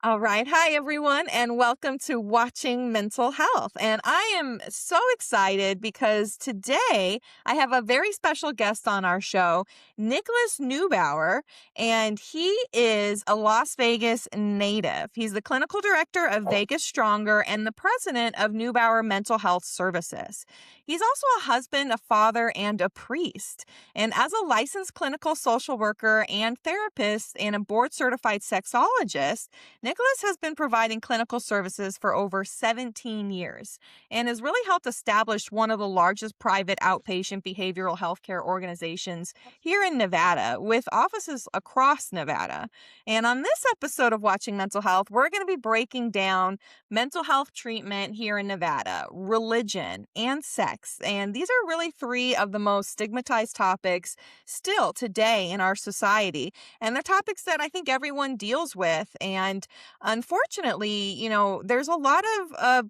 All right. Hi, everyone, and welcome to Watching Mental Health. And I am so excited because today I have a very special guest on our show, Nicholas Neubauer, and he is a Las Vegas native. He's the clinical director of Vegas Stronger and the president of Neubauer Mental Health Services. He's also a husband, a father, and a priest. And as a licensed clinical social worker and therapist and a board certified sexologist, Nicholas has been providing clinical services for over 17 years and has really helped establish one of the largest private outpatient behavioral healthcare organizations here in Nevada with offices across Nevada. And on this episode of Watching Mental Health, we're going to be breaking down mental health treatment here in Nevada, religion, and sex. And these are really three of the most stigmatized topics still today in our society. And they're topics that I think everyone deals with. And unfortunately, there's a lot of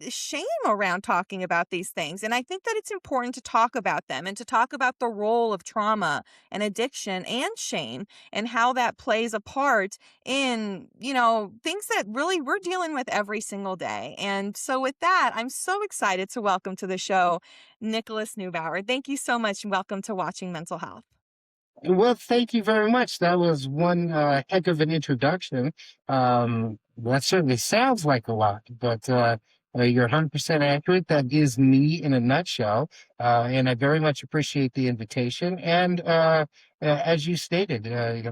shame around talking about these things. And I think that it's important to talk about them and to talk about the role of trauma and addiction and shame and how that plays a part in, things that really we're dealing with every single day. And so with that, I'm so excited to welcome to the show Nicholas Neubauer. Thank you so much. Welcome to Watching Mental Health. Well, thank you very much. That was one heck of an introduction. That certainly sounds like a lot, but you're 100% accurate. That is me in a nutshell. And I very much appreciate the invitation. And as you stated,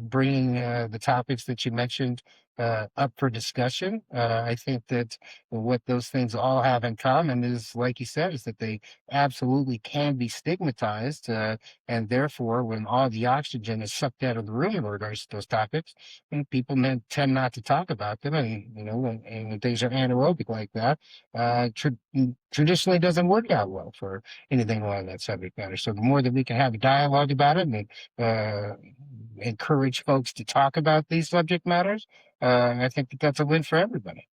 bringing the topics that you mentioned up for discussion. I think that what those things all have in common is, like you said, is that they absolutely can be stigmatized. And therefore, when all the oxygen is sucked out of the room in regards to those topics, and people tend not to talk about them. And, when things are anaerobic like that, traditionally doesn't work out well for anything along that subject matter. So the more that we can have a dialogue about it and encourage folks to talk about these subject matters, I think that that's a win for everybody.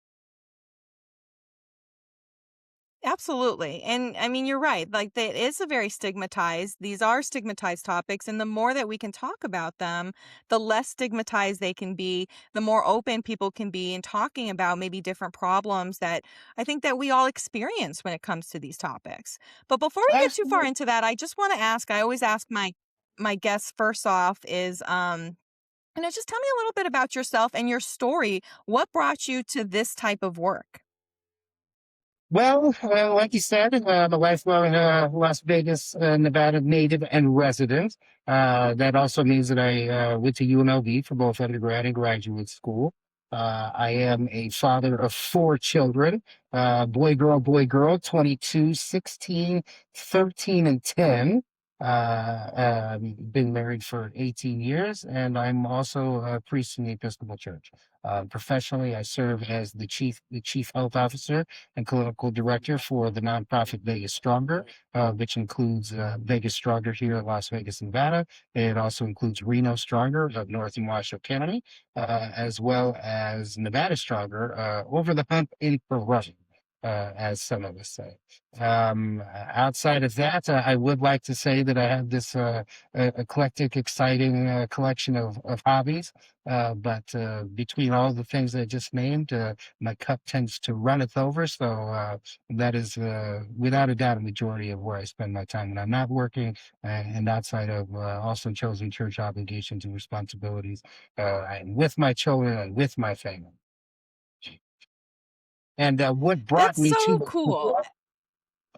Absolutely. And I mean, you're right. Like, it is a very stigmatized, these are stigmatized topics. And the more that we can talk about them, the less stigmatized they can be, the more open people can be in talking about maybe different problems that I think that we all experience when it comes to these topics. But before we get too far Absolutely. into that, I just want to ask, I always ask my guests first off is, just tell me a little bit about yourself and your story. What brought you to this type of work? Well, like you said, I'm a lifelong Las Vegas, Nevada native and resident. That also means that I went to UNLV for both undergrad and graduate school. I am a father of four children, boy, girl, 22, 16, 13, and 10. Been married for 18 years, and I'm also a priest in the Episcopal Church. Professionally, I serve as the chief health officer and clinical director for the nonprofit Vegas Stronger, which includes Vegas Stronger here in Las Vegas, Nevada. It also includes Reno Stronger of North and Washoe County, as well as Nevada Stronger, over the hump in Corona, as some of us say. Outside of that, I would like to say that I have this eclectic, exciting collection of hobbies. But between all the things I just named, my cup tends to runneth over. So that is, without a doubt, a majority of where I spend my time when I'm not working, and outside of also chosen church obligations and responsibilities, and with my children and with my family. And what brought That's me so to cool.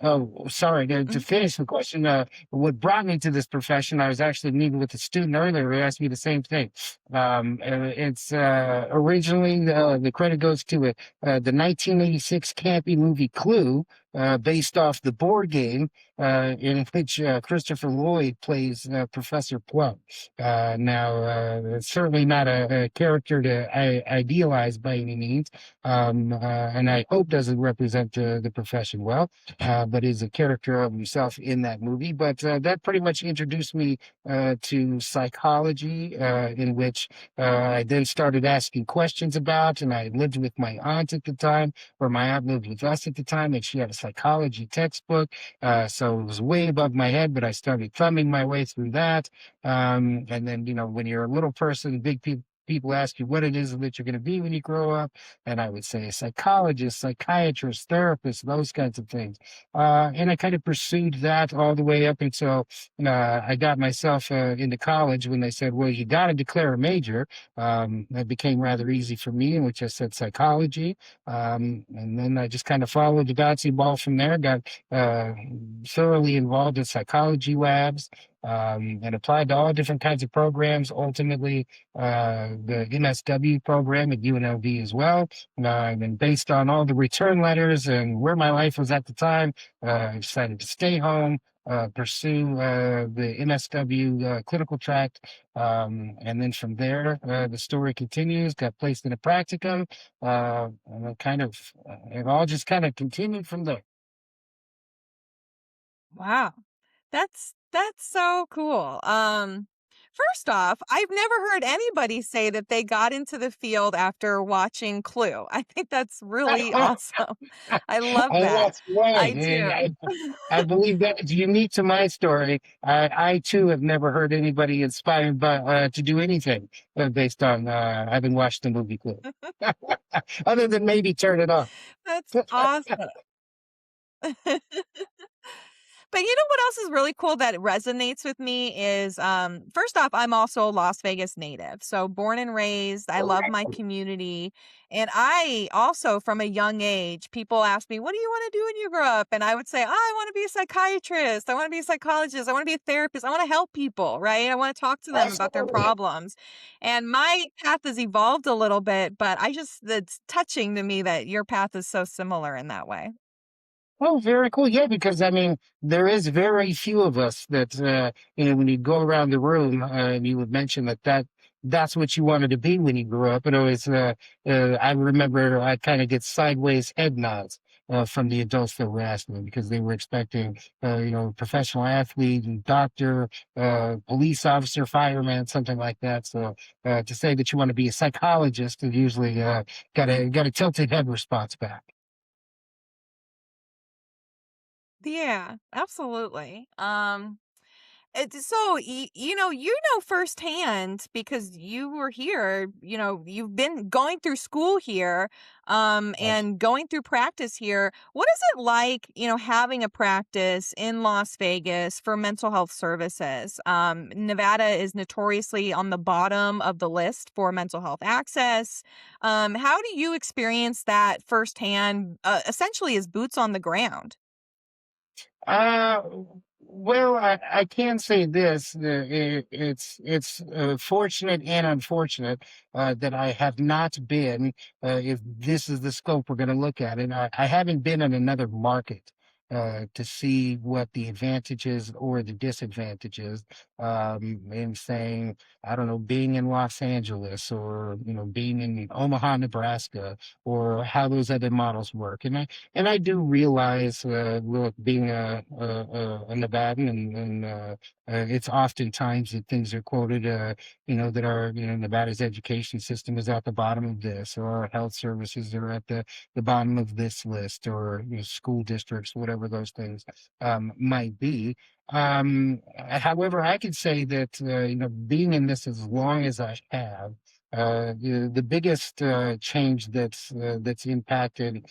Oh, sorry. To finish the question, what brought me to this profession, I was actually meeting with a student earlier who asked me the same thing. It's originally the credit goes to the 1986 campy movie Clue, based off the board game in which Christopher Lloyd plays Professor Plum. Now, it's certainly not a character to idealize by any means, and I hope doesn't represent the profession well, but is a character of himself in that movie. But that pretty much introduced me to psychology, in which I then started asking questions about, and I lived with my aunt at the time, or my aunt lived with us at the time, and she had a psychology textbook. So it was way above my head, but I started thumbing my way through that. And then, when you're a little person, big people people ask you what it is that you're going to be when you grow up, and I would say a psychologist, psychiatrist, therapist, those kinds of things. And I kind of pursued that all the way up until I got myself into college when they said, well, you got to declare a major. That became rather easy for me, in which I said psychology. And then I just kind of followed the Dotsie ball from there, got thoroughly involved in psychology labs. And applied to all different kinds of programs. Ultimately, the MSW program at UNLV as well. And based on all the return letters and where my life was at the time, I decided to stay home, pursue the MSW clinical track. And then from there, the story continues, got placed in a practicum, and it all just kind of continued from there. Wow. That's so cool. First off, I've never heard anybody say that they got into the field after watching Clue. I think that's really awesome. I love Oh, that. that's right. I do. I believe that is unique to my story. I too have never heard anybody inspired by to do anything based on having watched the movie Clue, other than maybe turn it on. That's awesome. But you know what else is really cool that resonates with me is, first off, I'm also a Las Vegas native. So born and raised, I love my community. And I also, from a young age, people ask me, what do you want to do when you grow up? And I would say, oh, I want to be a psychiatrist. I want to be a psychologist. I want to be a therapist. I want to help people, right? I want to talk to them about their Absolutely. problems. And my path has evolved a little bit, but it's touching to me that your path is so similar in that way. Oh, very cool. Yeah, because I mean, there is very few of us that when you go around the room, you would mention that's what you wanted to be when you grew up. And always, I remember I kind of get sideways head nods from the adults that were asking me because they were expecting, professional athlete, and doctor, police officer, fireman, something like that. So to say that you want to be a psychologist, it usually got a tilted head response back. Yeah, absolutely. It's so you know firsthand because you were here, you've been going through school here, and going through practice here. What is it like, having a practice in Las Vegas for mental health services? Nevada is notoriously on the bottom of the list for mental health access. How do you experience that firsthand, essentially as boots on the ground? Uh, well, I can say this: it's fortunate and unfortunate that I have not been. If this is the scope we're going to look at it, I haven't been in another market to see what the advantages or the disadvantages. In saying, I don't know, being in Los Angeles or being in Omaha, Nebraska, or how those other models work, and I do realize, look, being a Nevadan, and it's oftentimes that things are quoted, that our, Nevada's education system is at the bottom of this, or our health services are at the bottom of this list, or school districts, whatever those things might be. However, I could say that being in this as long as I have. The biggest change that's impacted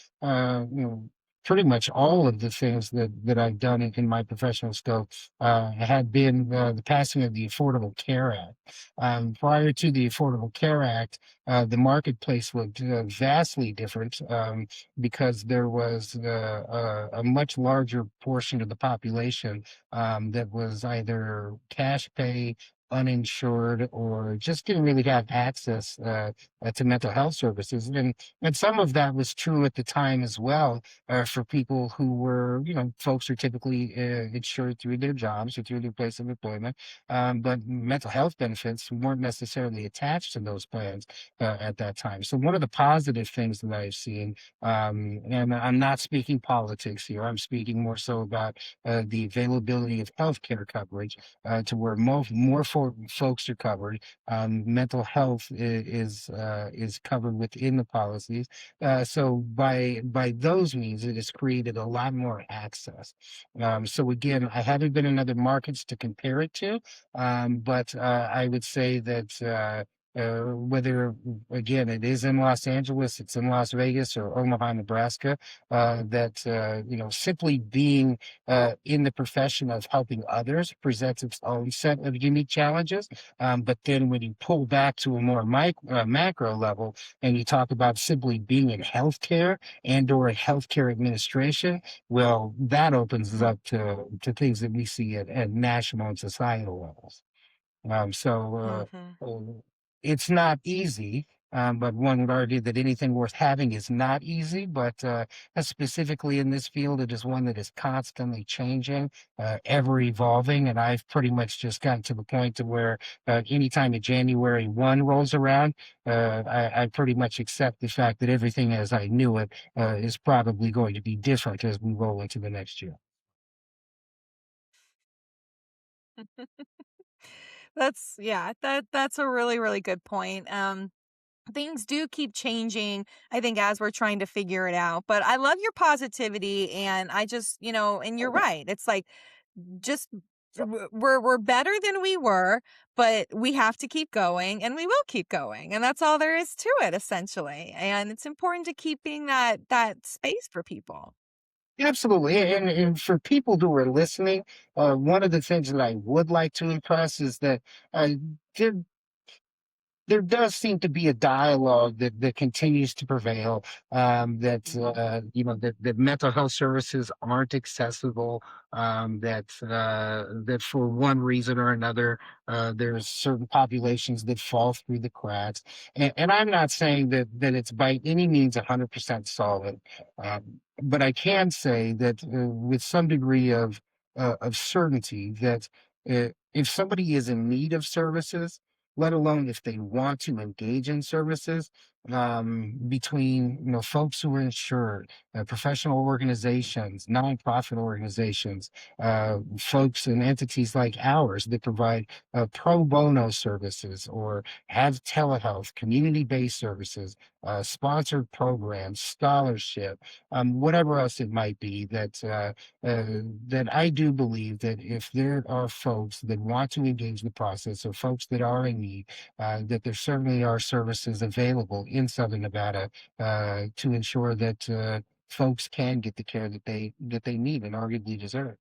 pretty much all of the things that I've done in my professional scope had been the passing of the Affordable Care Act. Prior to the Affordable Care Act, the marketplace looked vastly different because there was a much larger portion of the population that was either cash pay, uninsured, or just didn't really have access to mental health services. And some of that was true at the time as well for people who were, folks who are typically insured through their jobs or through their place of employment. But mental health benefits weren't necessarily attached to those plans at that time. So one of the positive things that I've seen, and I'm not speaking politics here, I'm speaking more so about the availability of healthcare coverage to where folks are covered. Mental health is covered within the policies. So by those means, it has created a lot more access. So again, I haven't been in other markets to compare it to, but I would say that. whether again it is in Los Angeles, it's in Las Vegas, or Omaha, Nebraska, that simply being in the profession of helping others presents its own set of unique challenges. But then when you pull back to a more macro level and you talk about simply being in healthcare and or in healthcare administration, well, that opens us up to things that we see at national and societal levels. Hmm. It's not easy, but one would argue that anything worth having is not easy. But specifically in this field, it is one that is constantly changing, ever evolving. And I've pretty much just gotten to the point to where anytime a January 1 rolls around, I pretty much accept the fact that everything as I knew it is probably going to be different as we roll into the next year. That's a really, really good point. Things do keep changing, I think, as we're trying to figure it out. But I love your positivity, and I just, and you're right. It's like just we're better than we were, but we have to keep going, and we will keep going, and that's all there is to it, essentially. And it's important to keep being that space for people. Absolutely. And for people who are listening, one of the things that I would like to impress is that uh, there there does seem to be a dialogue that continues to prevail, that that mental health services aren't accessible, that for one reason or another there's certain populations that fall through the cracks. And I'm not saying that it's by any means 100% solid, but I can say that with some degree of certainty that if somebody is in need of services, let alone if they want to engage in services, between folks who are insured, professional organizations, nonprofit organizations, folks and entities like ours that provide pro bono services or have telehealth, community-based services, sponsored programs, scholarship, whatever else it might be. That I do believe that if there are folks that want to engage the process or folks that are in need, that there certainly are services available in Southern Nevada to ensure that folks can get the care that they need and arguably deserve.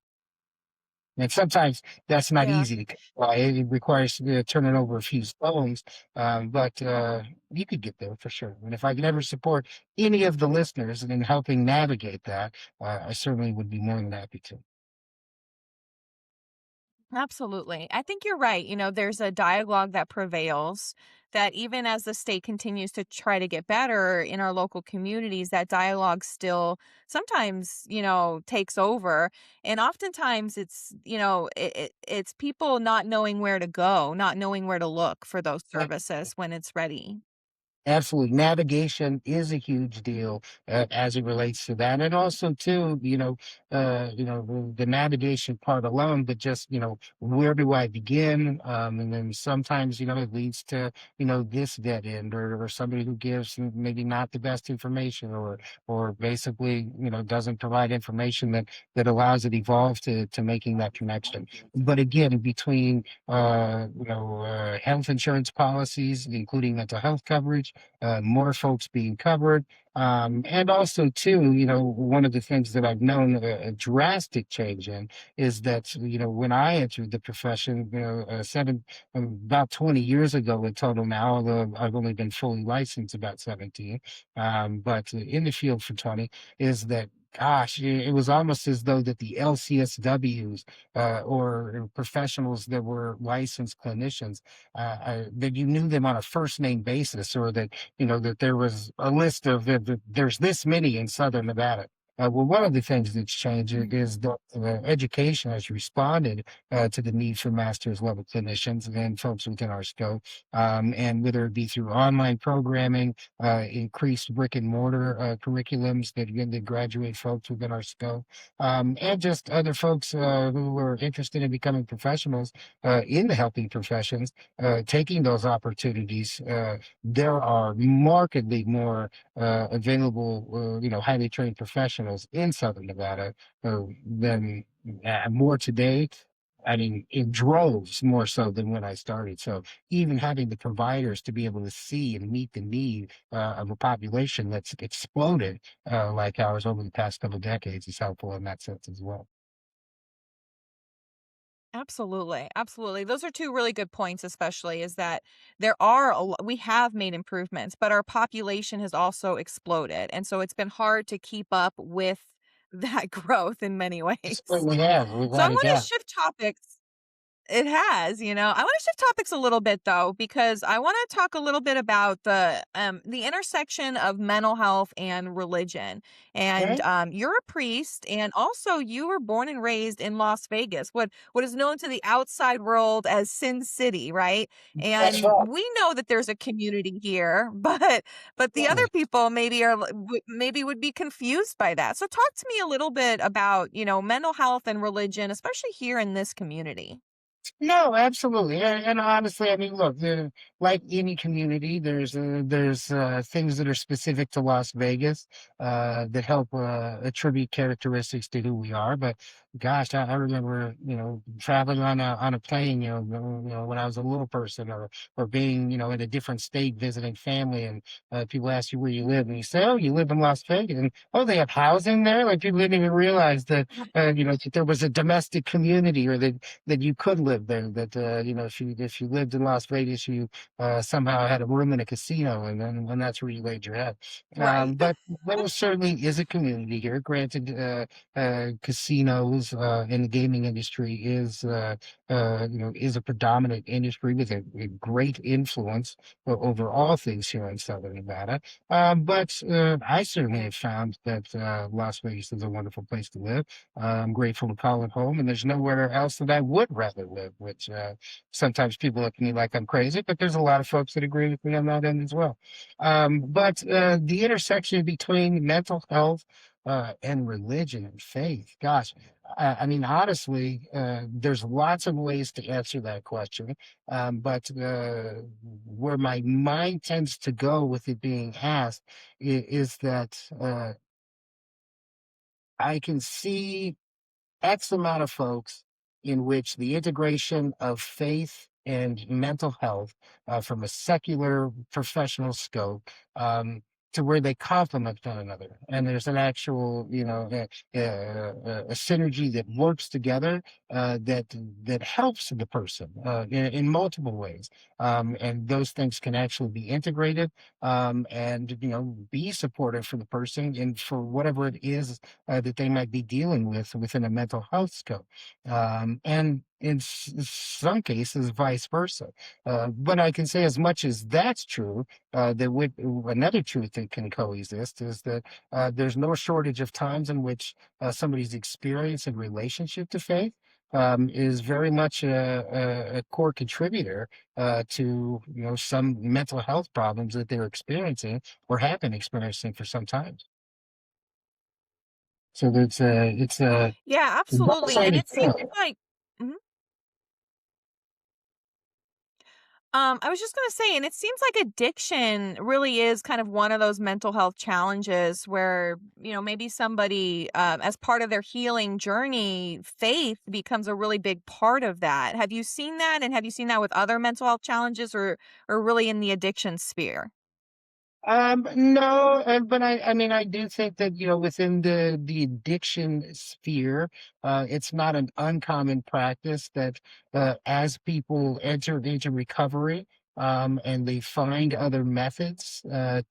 And sometimes that's not Yeah. easy to come by. It requires turning over a few stones, but you could get there for sure. And if I can ever support any of the listeners in helping navigate that, I certainly would be more than happy to. Absolutely. I think you're right. There's a dialogue that prevails that even as the state continues to try to get better in our local communities, that dialogue still sometimes, takes over. And oftentimes it's people not knowing where to go, not knowing where to look for those services when it's ready. Absolutely. Navigation is a huge deal as it relates to that. And also too, the navigation part alone, but just, where do I begin? And then sometimes, it leads to, this dead end or somebody who gives maybe not the best information or basically, doesn't provide information that allows it evolve to making that connection. But again, between, health insurance policies, including mental health coverage, more folks being covered. And also, too, one of the things that I've known a drastic change in is that, when I entered the profession, about 20 years ago in total now, although I've only been fully licensed about 17, but in the field for 20, is that gosh, it was almost as though that the LCSWs or professionals that were licensed clinicians, that you knew them on a first name basis, or that that there was a list of there's this many in Southern Nevada. Well, one of the things that's changed is that education has responded to the need for master's level clinicians and folks within our scope, and whether it be through online programming, increased brick and mortar curriculums that graduate folks within our scope, and just other folks who are interested in becoming professionals in the helping professions, taking those opportunities. There are markedly more available, highly trained professionals in Southern Nevada than more today I mean, in droves more so than when I started. So even having the providers to be able to see and meet the need of a population that's exploded like ours over the past couple of decades is helpful in that sense as well. Absolutely, absolutely. Those are 2 really good points, especially is that there are we have made improvements, but our population has also exploded, and so it's been hard to keep up with that growth in many Yes, ways. we have, So I without a wanna doubt. shift topics. It has, you know. I wanna shift topics a little bit though, because I wanna talk a little bit about the intersection of mental health and religion. And Okay. you're a priest, and also you were born and raised in Las Vegas, what is known to the outside world as Sin City, right? That's And right. we know that there's a community here, but the other Certainly. people maybe maybe would be confused by that. So talk to me a little bit about, mental health and religion, especially here in this community. No, absolutely, and honestly, I mean, look, like any community, there's things that are specific to Las Vegas that help attribute characteristics to who we are. But gosh, I remember, traveling on a plane, when I was a little person, or being, in a different state visiting family, and people ask you where you live, and you say, "Oh, you live in Las Vegas," and oh, they have housing there. Like people didn't even realize that, that there was a domestic community, or that you could live there. That if you lived in Las Vegas, you somehow had a room in a casino, and then when that's where you laid your head. Right. But there certainly is a community here. Granted, casinos in the gaming industry is a predominant industry with a great influence over all things here in Southern Nevada. But I certainly have found that Las Vegas is a wonderful place to live. I'm grateful to call it home, and there's nowhere else that I would rather live, which sometimes people look at me like I'm crazy, but there's a lot of folks that agree with me on that end as well. But the intersection between mental health and religion and faith, gosh, I mean, honestly, there's lots of ways to answer that question. But where my mind tends to go with it being asked is that I can see X amount of folks in which the integration of faith and mental health from a secular professional scope to where they complement one another. And there's an actual, a synergy that works together that helps the person in multiple ways. And those things can actually be integrated and, be supportive for the person and for whatever it is that they might be dealing with within a mental health scope. And in some cases, vice versa. But I can say, as much as that's true, that with another truth that can coexist is that there's no shortage of times in which somebody's experience and relationship to faith is very much a core contributor to some mental health problems that they're experiencing or have been experiencing for some time. So it's a Yeah, absolutely, and double-sided it seems coin. like Mhm. I was just gonna say, and it seems like addiction really is kind of one of those mental health challenges where, maybe somebody, as part of their healing journey, faith becomes a really big part of that. Have you seen that, and have you seen that with other mental health challenges, or really in the addiction sphere? No, but I mean, I do think that, within the addiction sphere, it's not an uncommon practice that as people enter into recovery, and they find other methods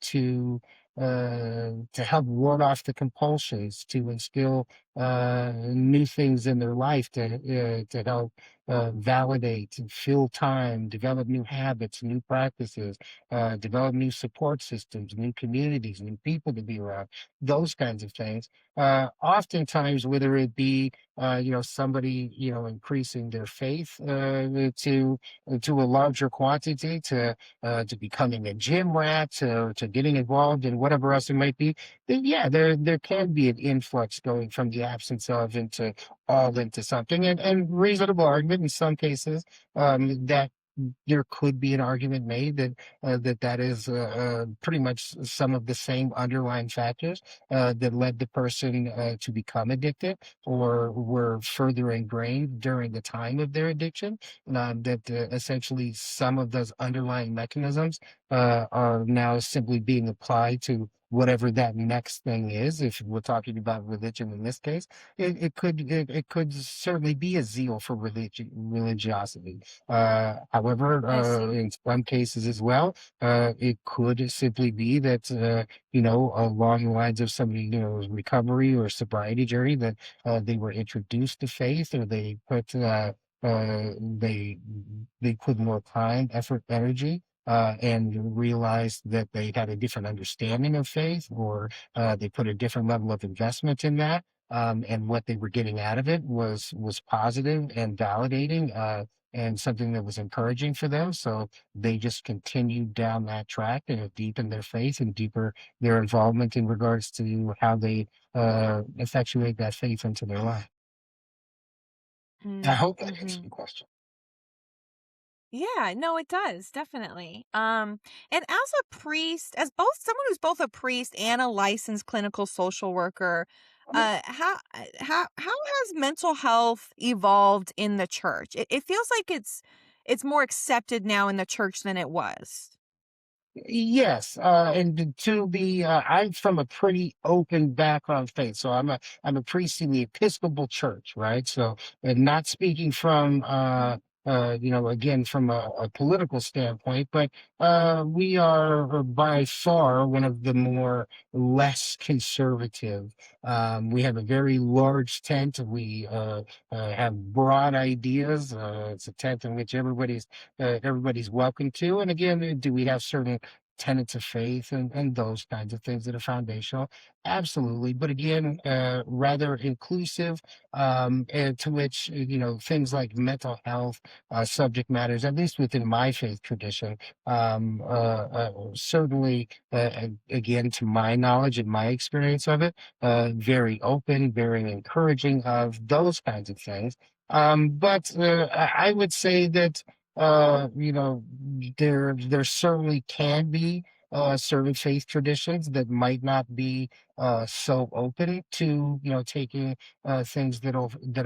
to help ward off the compulsions, to instill new things in their life to help validate and fill time, develop new habits, new practices, develop new support systems, new communities, new people to be around, those kinds of things. Oftentimes, whether it be somebody increasing their faith to a larger quantity, to becoming a gym rat, to getting involved in whatever else it might be, then yeah, there can be an influx going from the absence of into all into something, and reasonable argument in some cases that. there could be an argument made that that is pretty much some of the same underlying factors that led the person to become addicted or were further ingrained during the time of their addiction. That essentially some of those underlying mechanisms are now simply being applied to whatever that next thing is. If we're talking about religion in this case, it could certainly be a zeal for religiosity. However, I see. in some cases as well, it could simply be that along the lines of somebody recovery or sobriety journey that they were introduced to faith or uh, they they put more time, effort, energy and realized that they had a different understanding of faith, or they put a different level of investment in that, and what they were getting out of it was positive and validating, and something that was encouraging for them. So they just continued down that track and have deepened their faith and deeper their involvement in regards to how they effectuate that faith into their life. I hope that answers Mm-hmm. the question. Yeah, no, it does, definitely. And as a priest, as both someone who's both a priest and a licensed clinical social worker, how has mental health evolved in the church? It feels like it's more accepted now in the church than it was. Yes, and to be, I'm from a pretty open background faith, so I'm a priest in the Episcopal Church, right? So, and not speaking from, again from a political standpoint, but we are by far one of the more less conservative. We have a very large tent. We have broad ideas. It's a tent in which everybody's welcome to. And again, do we have certain tenets of faith and those kinds of things that are foundational? Absolutely. But again, rather inclusive, and to which, things like mental health subject matters, at least within my faith tradition, certainly, again, to my knowledge and my experience of it, very open, very encouraging of those kinds of things. But I would say that there certainly can be certain faith traditions that might not be so open to taking things that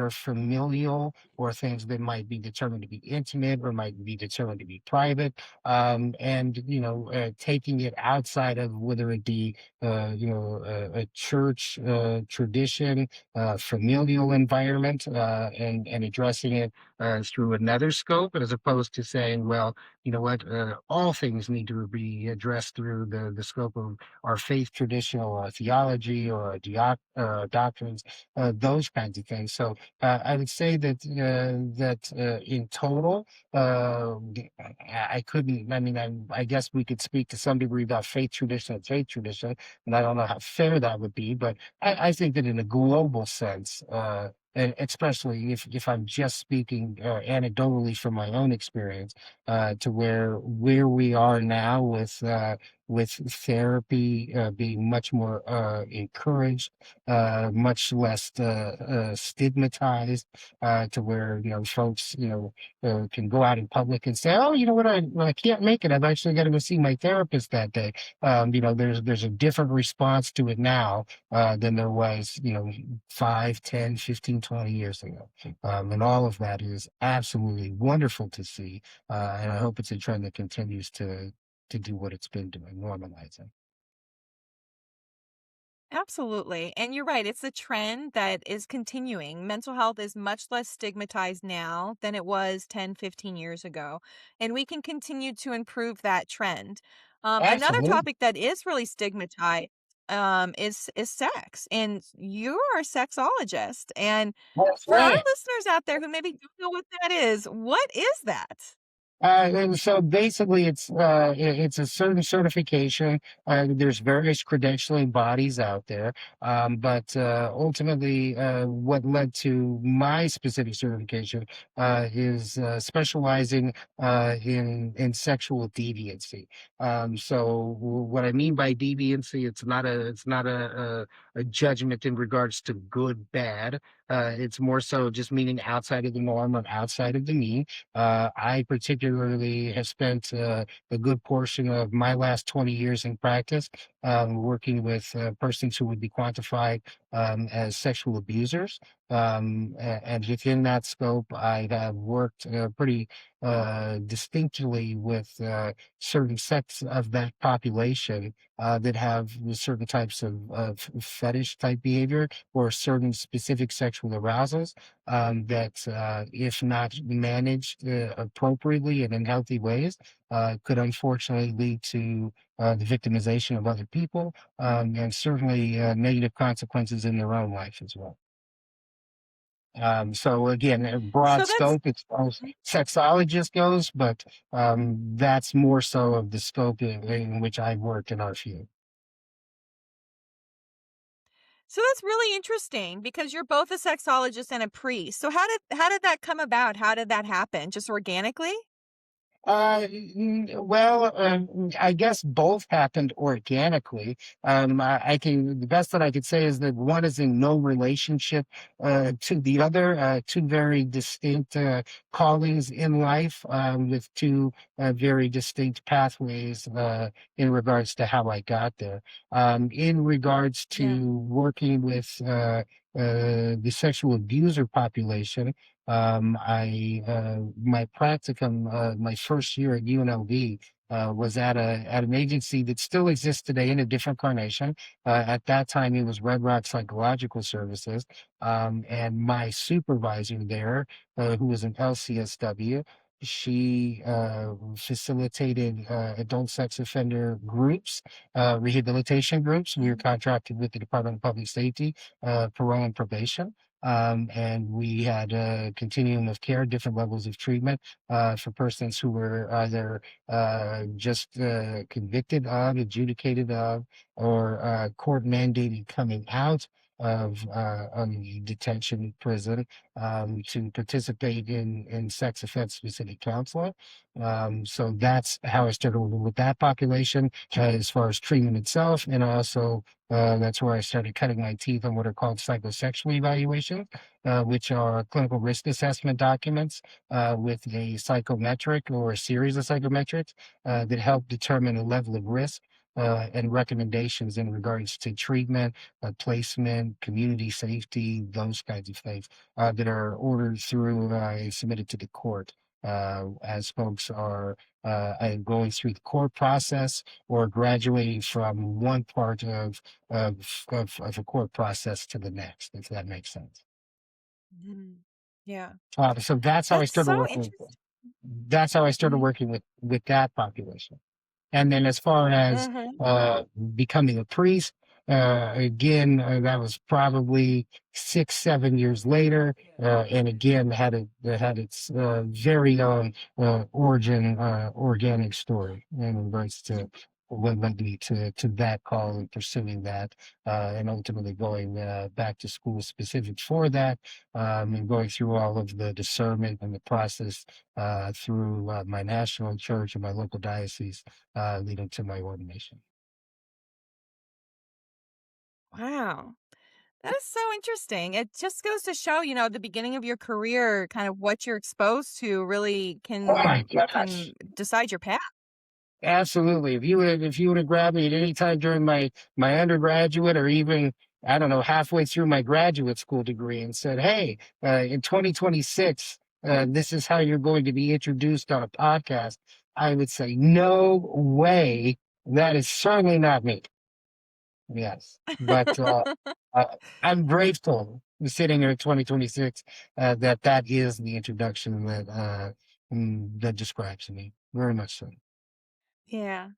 are familial or things that might be determined to be intimate or might be determined to be private, and taking it outside of whether it be a church tradition, familial environment, and addressing it through another scope, as opposed to saying, well, you know what, all things need to be addressed through the scope of our faith tradition or our theology or our doctrines, those kinds of things. So I would say that in total, I couldn't. I mean, I guess we could speak to some degree about faith tradition, and I don't know how fair that would be, but I think that in a global sense. And especially if I'm just speaking anecdotally from my own experience, to where we are now with therapy being much more encouraged, much less stigmatized, to where folks can go out in public and say, oh, you know what, when I can't make it, I've actually got to go see my therapist that day. There's a different response to it now than there was 5, 10, 15, 20 years ago. And all of that is absolutely wonderful to see. And I hope it's a trend that continues to do what it's been doing, normalizing. Absolutely. And you're right. It's a trend that is continuing. Mental health is much less stigmatized now than it was 10, 15 years ago. And we can continue to improve that trend. Another Absolutely. topic that is really stigmatized is sex. And you're a sexologist. And That's for our right. listeners out there who maybe don't know what that is, what is that? And so basically, it's a certain certification. There's various credentialing bodies out there, but ultimately, what led to my specific certification is specializing in sexual deviancy. So what I mean by deviancy, it's not a judgment in regards to good bad. It's more so just meaning outside of the norm or outside of the mean. I particularly have spent a good portion of my last 20 years in practice working with persons who would be quantified as sexual abusers. And within that scope, I have worked pretty distinctly with certain sects of that population that have certain types of fetish type behavior or certain specific sexual arousals that, if not managed appropriately and in healthy ways, could unfortunately lead to the victimization of other people and certainly negative consequences in their own life as well. So again, a broad So that's scope as far as sexologist goes, but that's more so of the scope in which I work in our field. so that's really interesting because you're both a sexologist and a priest. So how did that come about? How did that happen? Just organically? Well, I guess both happened organically. I can, the best that I could say is that one is in no relationship to the other, two very distinct callings in life with two very distinct pathways in regards to how I got there. In regards Yeah. to working with the sexual abuser population, my practicum, my first year at UNLV, was at an agency that still exists today in a different carnation. At that time, it was Red Rock Psychological Services, and my supervisor there, who was an LCSW, she facilitated adult sex offender groups, rehabilitation groups. We were Mhm. contracted with the Department of Public Safety, parole and probation, and we had a continuum of care, different levels of treatment for persons who were either just convicted of, adjudicated of, or court mandated coming out of detention prison to participate in sex offense specific counseling. So that's how I started working with that population as far as treatment itself, and also that's where I started cutting my teeth on what are called psychosexual evaluations, which are clinical risk assessment documents with a psychometric or a series of psychometrics that help determine a level of risk. And recommendations in regards to treatment, placement, community safety, those kinds of things that are ordered through and submitted to the court as folks are going through the court process or graduating from one part of a court process to the next, if that makes sense. Mhm. Yeah. So that's how I That's started so working. interesting. That's how I started Mhm. working with that population. And then as far as Mhm. uh, becoming a priest, again, that was probably 6, 7 years later, and again had its very own origin, organic story in regards to what led me to that call and pursuing that, and ultimately going back to school specific for that, and going through all of the discernment and the process through my national church and my local diocese leading to my ordination. Wow. That is so interesting. It just goes to show, the beginning of your career, kind of what you're exposed to really Oh can my gosh. can decide your path. Absolutely. If you would have grabbed me at any time during my undergraduate or even I don't know halfway through my graduate school degree and said, "Hey, in 2026, this is how you're going to be introduced on a podcast," I would say, "No way. That is certainly not me." Yes, but uh, I'm grateful sitting here in 2026 that that is the introduction that that describes me very much so. Yeah.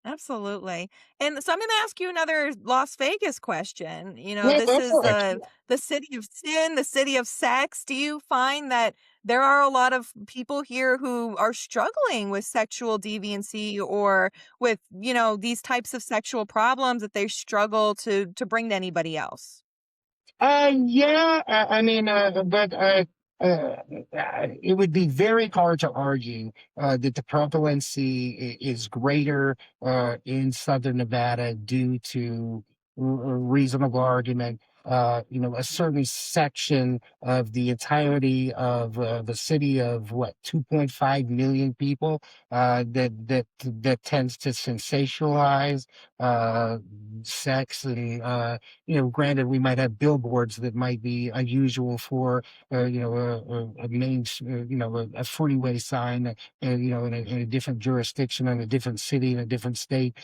Absolutely. And so I'm going to ask you another Las Vegas question. Yeah, This go is for it. the city of sin, the city of sex. Do you find that there are a lot of people here who are struggling with sexual deviancy or with, these types of sexual problems that they struggle to bring to anybody else? Yeah, I mean, uh, it would be very hard to argue that the prevalency is greater in Southern Nevada due to reasonable argument. a certain section of the entirety of the city of what 2.5 million people that tends to sensationalize uh, sex and granted we might have billboards that might be unusual for a main a freeway sign in a different jurisdiction in a different city in a different state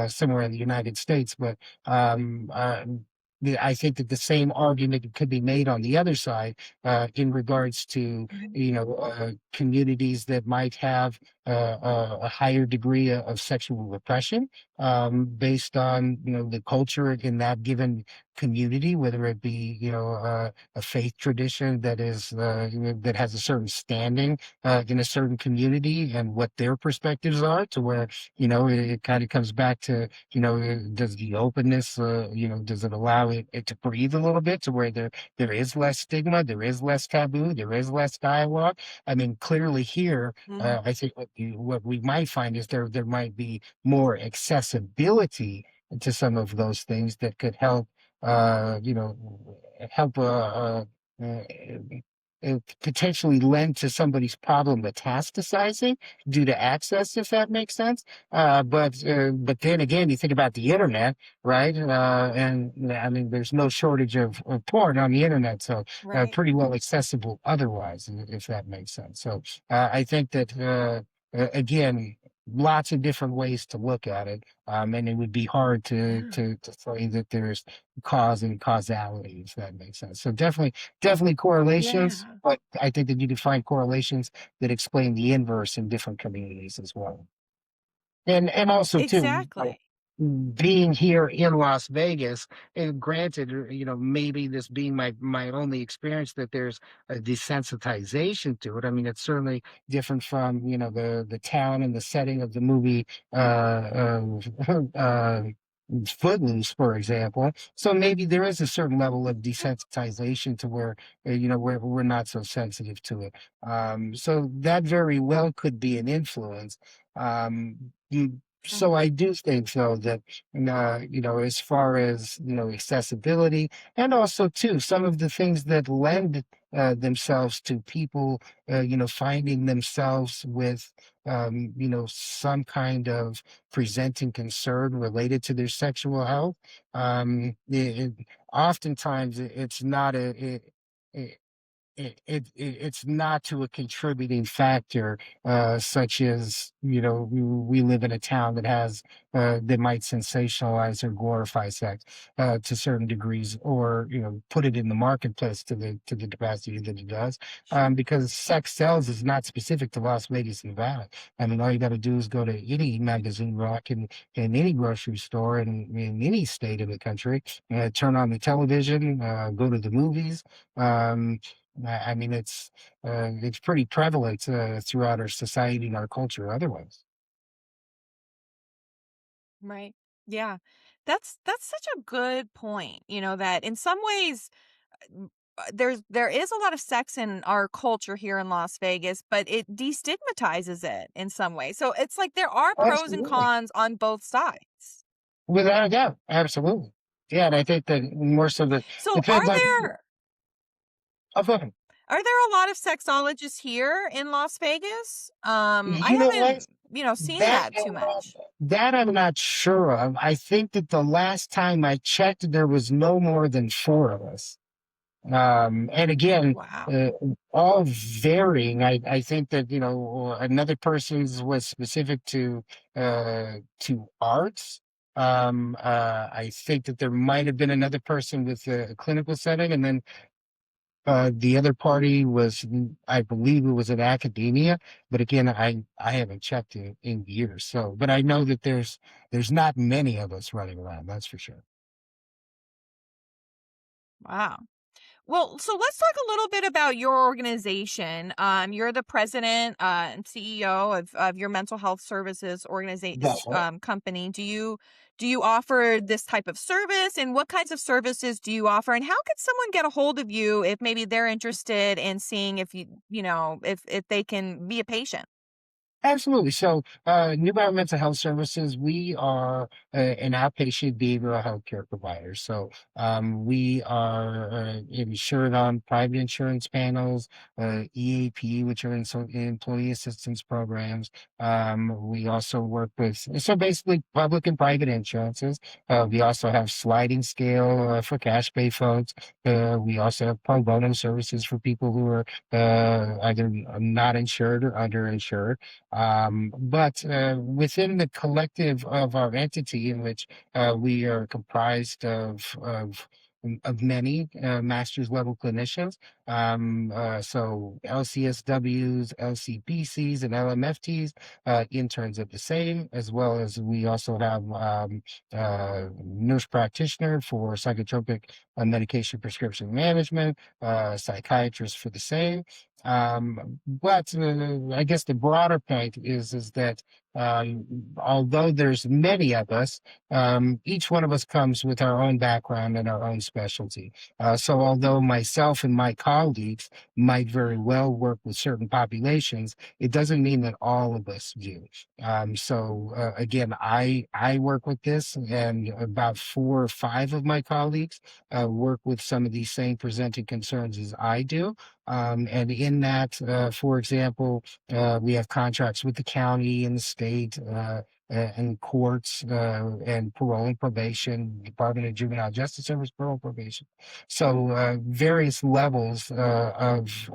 somewhere in the United States but um, uh, I think that the same argument could be made on the other side in regards to Mhm. communities that might have a higher degree of sexual repression based on the culture in that given community, whether it be a faith tradition that is that has a certain standing in a certain community and what their perspectives are, to where it kind of comes back to does the openness does it allow it to breathe a little bit to where there is less stigma, there is less taboo, there is less dialogue. I mean, clearly here, Mhm. I think what we might find is there might be more accessibility to some of those things that could help help uh, potentially lend to somebody's problem metastasizing due to access, if that makes sense. But then again, you think about the internet, right? And I mean, there's no shortage of porn on the internet, so Right. pretty well accessible otherwise, if that makes sense. So I think that again, lots of different ways to look at it, and it would be hard Yeah. to say that there's cause and causality, if that makes sense. So definitely correlations, Yeah. but I think that you can find correlations that explain the inverse in different communities as well. And also too, Exactly. being here in Las Vegas, and granted, maybe this being my only experience, that there's a desensitization to it. I mean, it's certainly different from the town and the setting of the movie Footloose, for example. So maybe there is a certain level of desensitization to where where we're not so sensitive to it. So that very well could be an influence. So I do think so that as far as accessibility, and also too some of the things that lend themselves to people finding themselves with some kind of presenting concern related to their sexual health. Oftentimes it's not it, it's not to a contributing factor, such as we live in a town that has that might sensationalize or glorify sex to certain degrees, or put it in the marketplace to the capacity that it does, Sure. because sex sells is not specific to Las Vegas, Nevada. I mean, all you got to do is go to any magazine rack in any grocery store in any state in the country, turn on the television, go to the movies. Um, I mean, it's pretty prevalent throughout our society and our culture otherwise. Right. Yeah. That's such a good point, that in some ways there is a lot of sex in our culture here in Las Vegas, but it destigmatizes it in some way. So it's like there are pros and Absolutely. cons on both sides. Without a doubt. Absolutely. Yeah, and I think that more so that So depends on go ahead. are there a lot of sexologists here in Las Vegas? I You know what? haven't, seen That that too much. that I'm not sure of. I think that the last time I checked, there was no more than four of us. And again, Wow. uh, all varying. I think that another person's was specific to arts. I think that there might have been another person with a clinical setting, and then the other party was, I believe it was in academia, but again, I haven't checked in years. So, but I know that there's not many of us running around. That's for sure. Wow. Well, so let's talk a little bit about your organization. You're the president and CEO of your mental health services organization Definitely. company. Do you offer this type of service, and what kinds of services do you offer? And how could someone get a hold of you if maybe they're interested in seeing if if they can be a patient? Absolutely. So, New Mental Health Services, we are an outpatient behavioral health care provider. So, we are insured on private insurance panels, EAP, which are employee assistance programs. We also work with, so basically public and private insurances. We also have sliding scale for cash pay folks. We also have pro bono services for people who are either not insured or underinsured. But within the collective of our entity, in which we are comprised of many master's level clinicians, so LCSWs, LCPCs, and LMFTs, interns are the same, as well as we also have nurse practitioner for psychotropic medication prescription management, psychiatrist for the same. But I guess the broader point is that although there's many of us, each one of us comes with our own background and our own specialty. So although myself and my colleagues might very well work with certain populations, it doesn't mean that all of us do. So again, I work with this, and about 4 or 5 of my colleagues work with some of these same presenting concerns as I do. And in that, for example, we have contracts with the county and the state, and courts, and parole and probation, Department of Juvenile Justice Service, parole and probation. So various levels of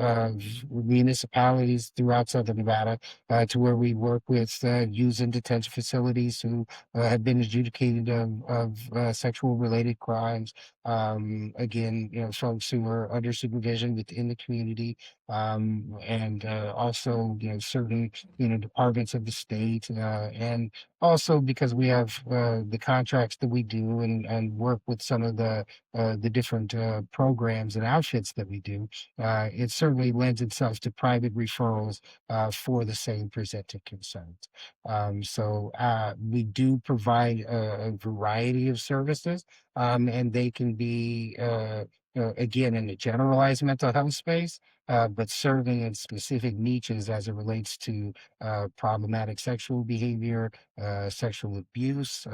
municipalities throughout Southern Nevada, to where we work with youth in detention facilities who have been adjudicated of sexual related crimes. Again, folks who are under supervision within the community, and also, certain, departments of the state, and also because we have the contracts that we do, and work with some of the different programs and outfits that we do, it certainly lends itself to private referrals for the same presented concerns. So we do provide a variety of services, and they can be, again, in the generalized mental health space, but certainly in specific niches as it relates to problematic sexual behavior, sexual abuse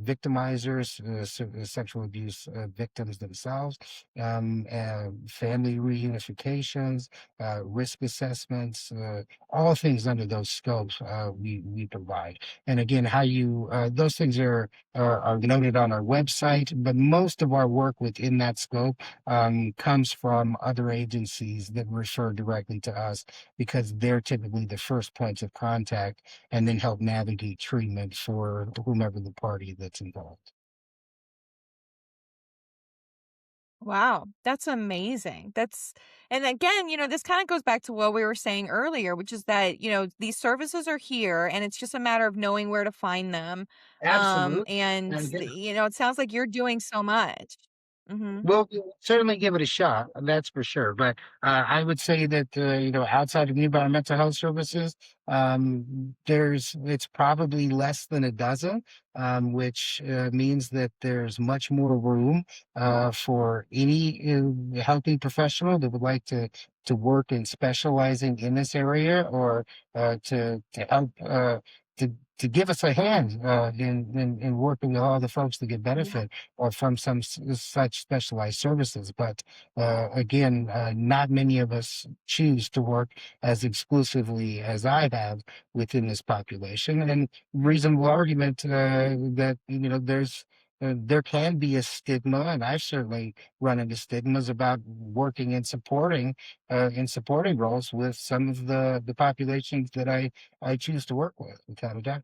victimizers, sexual abuse victims themselves, family reunifications, risk assessments, all things under those scopes we provide. And again, how you those things are noted on our website, but most of our work within that scope comes from other agencies that refer directly to us, because they're typically the first points of contact, and then help navigate treatment for whomever the party that's involved. Wow, that's amazing. And again, this kind of goes back to what we were saying earlier, which is that, these services are here and it's just a matter of knowing where to find them. Absolutely. And, And again, it sounds like you're doing so much. Mhm. we'll certainly give it a shot, that's for sure. But I would say that outside of environmental health services, it's probably less than a dozen, which means that there's much more room for any helping professional that would like to work in specializing in this area, or to help. To give us a hand in working with all the folks that get Yeah. benefit or from such specialized services. But again, not many of us choose to work as exclusively as I have within this population. And reasonable argument that there can be a stigma, and I've certainly run into stigmas about working and in supporting roles with some of the populations that I choose to work with, without a doubt.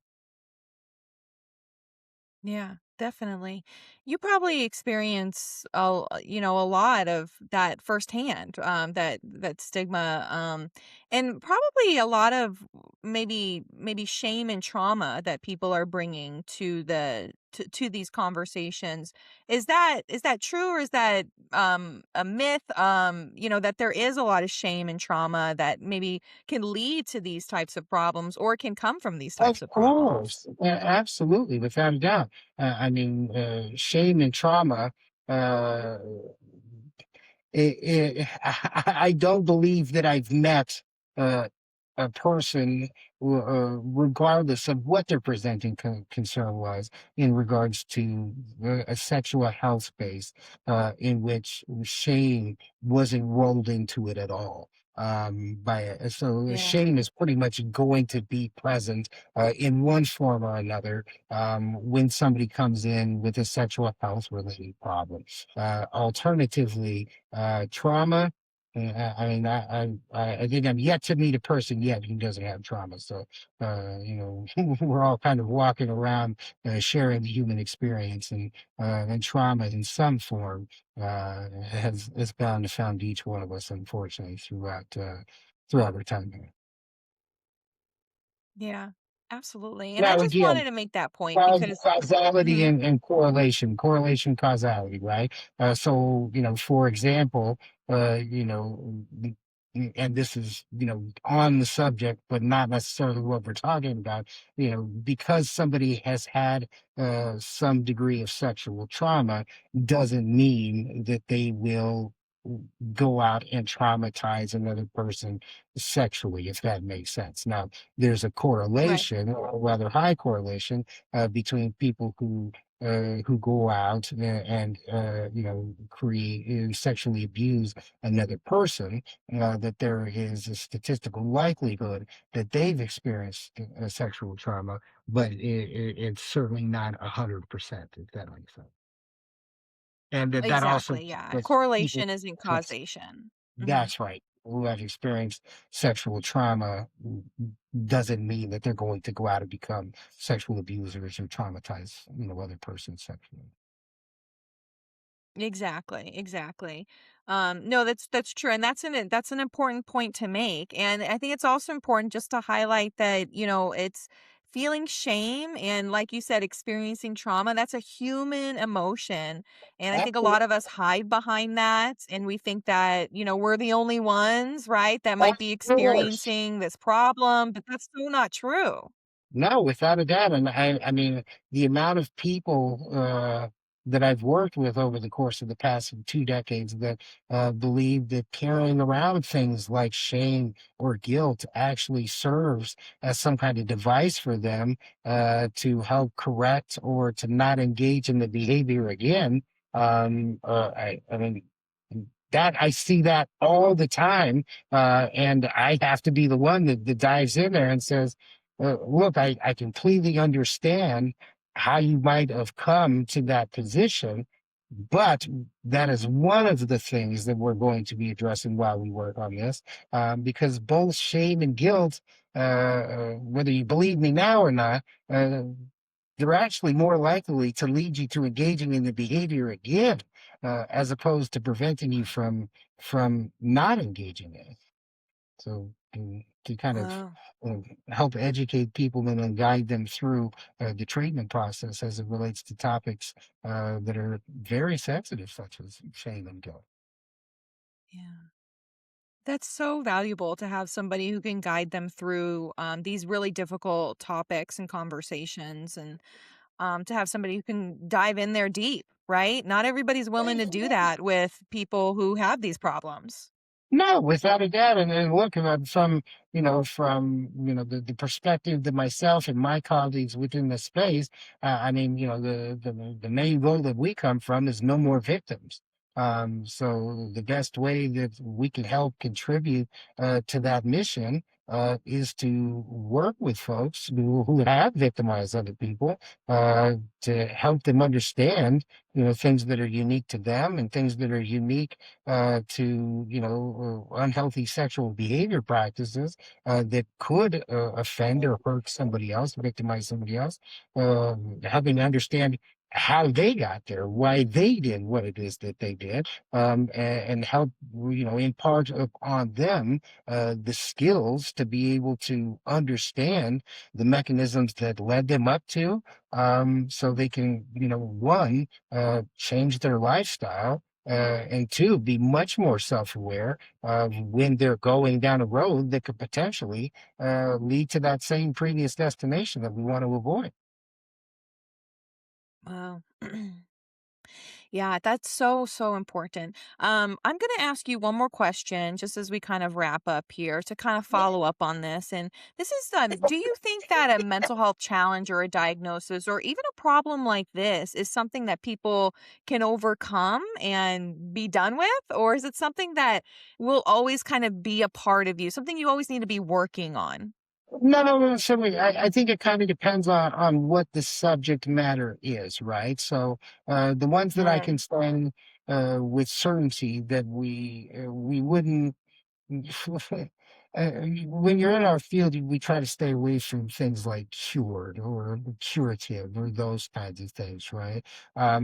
Yeah, definitely. You probably experience a lot of that firsthand, that stigma, and probably a lot of maybe shame and trauma that people are bringing to these conversations. Is that true, or is that a myth? That there is a lot of shame and trauma that maybe can lead to these types of problems or can come from these types Of of problems. course, absolutely, without a doubt. I mean, shame and trauma. Uh, I don't believe that I've met uh, a person, regardless of what their presenting concern was in regards to a sexual health space, in which shame wasn't rolled into it at all. So Yeah. shame is pretty much going to be present in one form or another when somebody comes in with a sexual health related problem. Alternatively, trauma. I think I'm yet to meet a person yet who doesn't have trauma. So, we're all kind of walking around sharing the human experience, and trauma in some form has bound to found each one of us, unfortunately, throughout our time here. Yeah. Absolutely. And I Now, just again, wanted to make that point because Causality Mhm. and correlation, causality, right? So, for example, and this is, on the subject, but not necessarily what we're talking about, because somebody has had some degree of sexual trauma doesn't mean that they will go out and traumatize another person sexually, if that makes sense. Now, there's a Right. correlation, or a rather high correlation, between people who go out and create sexually abuse another person. That there is a statistical likelihood that they've experienced sexual trauma, but it's certainly not 100%. If that makes sense, and that also Exactly. Yeah. puts people. Correlation isn't causation. Mhm. That's right. Who have experienced sexual trauma doesn't mean that they're going to go out and become sexual abusers or traumatize, other persons sexually. Exactly, exactly. No, that's true, and that's an important point to make. And I think it's also important just to highlight that it's feeling shame and, like you said, experiencing trauma. That's a human emotion, and I think a lot of us hide behind that, and we think that we're the only ones, right, that Of might be course. experiencing this problem, but that's so not true. No, without a doubt, and I mean, the amount of people, that I've worked with over the course of the past 2 decades that, believe that carrying around things like shame or guilt actually serves as some kind of device for them, to help correct or to not engage in the behavior again. I mean, that I see that all the time, and I have to be the one that dives in there and says, look, I completely understand how you might have come to that position, but that is one of the things that we're going to be addressing while we work on this, because both shame and guilt, whether you believe me now or not, uh, they're actually more likely to lead you to engaging in the behavior again, as opposed to preventing you from not engaging in it. So to kind of Wow. help educate people and then guide them through the treatment process as it relates to topics that are very sensitive, such as shame and guilt. Yeah. That's so valuable to have somebody who can guide them through these really difficult topics and conversations, and to have somebody who can dive in there deep, right? Not everybody's willing to do that with people who have these problems. No, without a doubt. And look, from the perspective that myself and my colleagues within the space, I mean, the main goal that we come from is no more victims. So the best way that we can help contribute to that mission is to work with folks who have victimized other people, to help them understand, things that are unique to them and things that are unique to unhealthy sexual behavior practices that could offend or hurt somebody else, victimize somebody else, helping to understand how they got there, why they did what it is that they did, and help impart upon them the skills to be able to understand the mechanisms that led them up to, so they can one change their lifestyle, and two, be much more self-aware of when they're going down a road that could potentially lead to that same previous destination that we want to avoid. Wow. Yeah, that's so, so important. I'm going to ask you one more question just as we kind of wrap up here to kind of follow up on this. And this is do you think that a mental health challenge or a diagnosis or even a problem like this is something that people can overcome and be done with? Or is it something that will always kind of be a part of you, something you always need to be working on? No, no, no. So I think it kind of depends on what the subject matter is, right? So the ones that I can Mm, say with certainty that we wouldn't when you're in our field, we try to stay away from things like cured or curative or those kinds of things, right?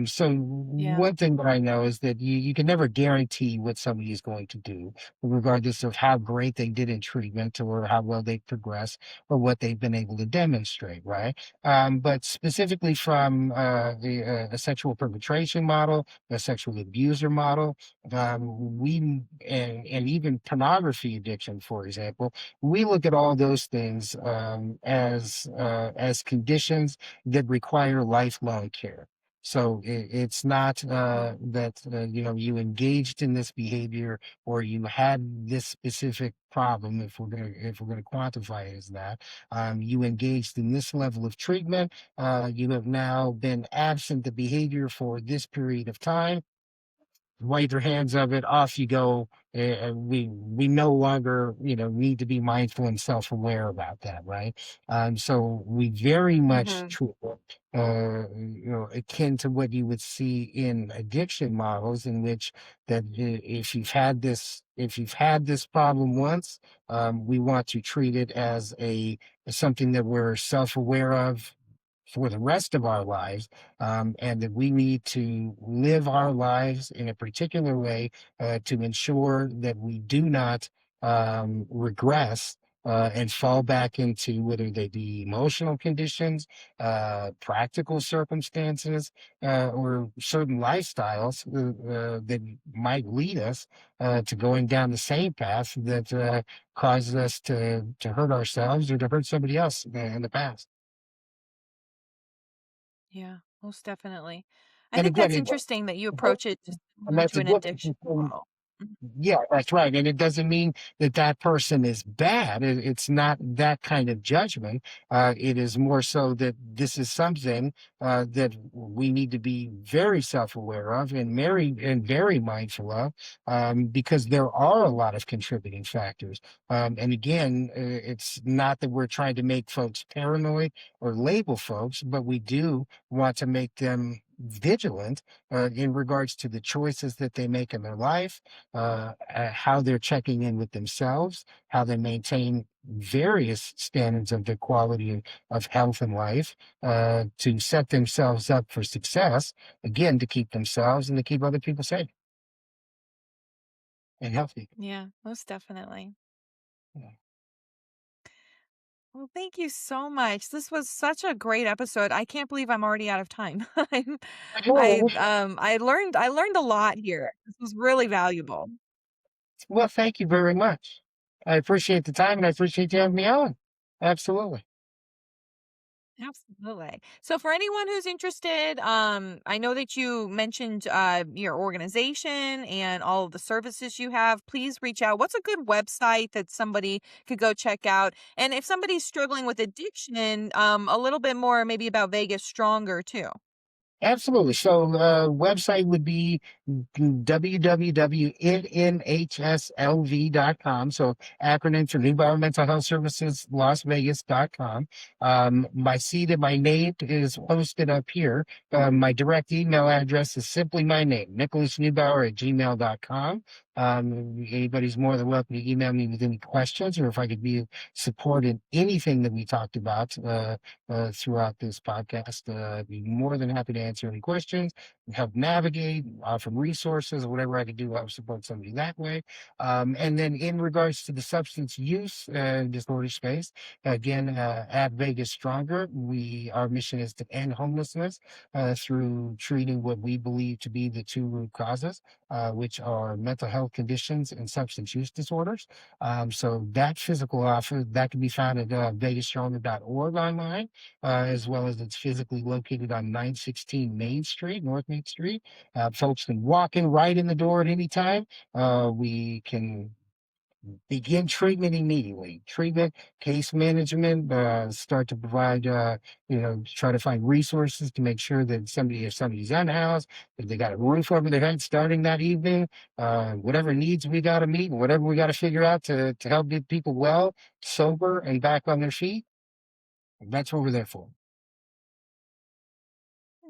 So yeah. one thing that I know is that you can never guarantee what somebody is going to do, regardless of how great they did in treatment or how well they progress or what they've been able to demonstrate, right? But specifically from a sexual perpetration model, a sexual abuser model, and even pornography addiction, for example, we look at all those things as conditions that require lifelong care. So it's not that you engaged in this behavior or you had this specific problem. If we're gonna quantify it as that, you engaged in this level of treatment. You have now been absent the behavior for this period of time, wipe your hands of it, off you go. We no longer need to be mindful and self-aware about that, right? So we very much Hmm. treat it, akin to what you would see in addiction models, in which that if you've had this problem once, we want to treat it as something that we're self-aware of for the rest of our lives, and that we need to live our lives in a particular way to ensure that we do not regress and fall back into whether they be emotional conditions, practical circumstances, or certain lifestyles that might lead us to going down the same path that causes us to hurt ourselves or to hurt somebody else in the past. Yeah, most definitely. I And think again, that's interesting that you approach it just and similar that's to a an good addiction thing. model. Mhm. Yeah, that's right, and it doesn't mean that that person is bad. It's not that kind of judgment. It is more so that this is something that we need to be very self-aware of and very mindful of, because there are a lot of contributing factors. And again, it's not that we're trying to make folks paranoid or label folks, but we do want to make them vigilant in regards to the choices that they make in their life, how they're checking in with themselves, how they maintain various standards of the quality of health and life, to set themselves up for success, again, to keep themselves and to keep other people safe and healthy. Yeah, most definitely. Yeah. Well, thank you so much. This was such a great episode. I can't believe I'm already out of time. Well, I learned a lot here. This was really valuable. well, thank you very much. I appreciate the time and I appreciate you having me on. Absolutely. Absolutely. So for anyone who's interested, I know that you mentioned your organization and all of the services you have. Please reach out. What's a good website that somebody could go check out? And if somebody's struggling with addiction, a little bit more maybe about Vegas Stronger too. Absolutely. So, website would be www.nhslv.com. So, acronym for New Mental Health Services, Las Vegas.com. My seat and my name is posted up here. My direct email address is simply my name, nicholasneubauer@gmail.com. Anybody's more than welcome to email me with any questions, or if I could be of support in anything that we talked about throughout this podcast. I'd be more than happy to answer any questions, help navigate, offer resources, or whatever I could do to help support somebody that way. And then in regards to the substance use disorder space, again, at Vegas Stronger, our mission is to end homelessness through treating what we believe to be the two root causes, which are mental health conditions and substance use disorders. So that physical offer that can be found at vegasstronger.org online, as well as it's physically located on 916 16 Main Street, North Main Street. Folks can walk in right in the door at any time. We can begin treatment immediately. Treatment, case management, start to provide, try to find resources to make sure that if somebody's unhoused, if they got a roof over their head starting that evening, whatever needs we got to meet and whatever we got to figure out to help get people well, sober, and back on their feet. That's what we're there for.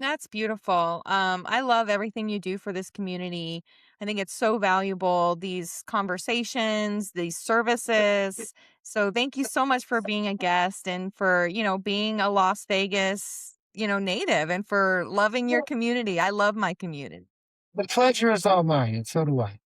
That's beautiful. I love everything you do for this community. I think it's so valuable, these conversations, these services. So thank you so much for being a guest and for, being a Las Vegas, native and for loving your community. I love my community. The pleasure is all mine, and so do I.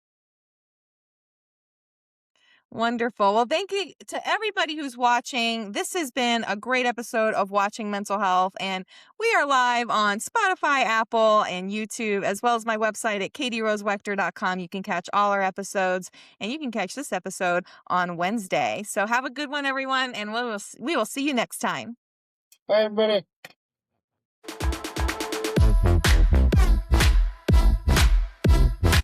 Wonderful. Well, thank you to everybody who's watching. This has been a great episode of Watching Mental Health, and we are live on Spotify, Apple, and YouTube, as well as my website at katierosewechter.com. You can catch all our episodes, and you can catch this episode on Wednesday. So have a good one, everyone, and we will see you next time. Bye, everybody.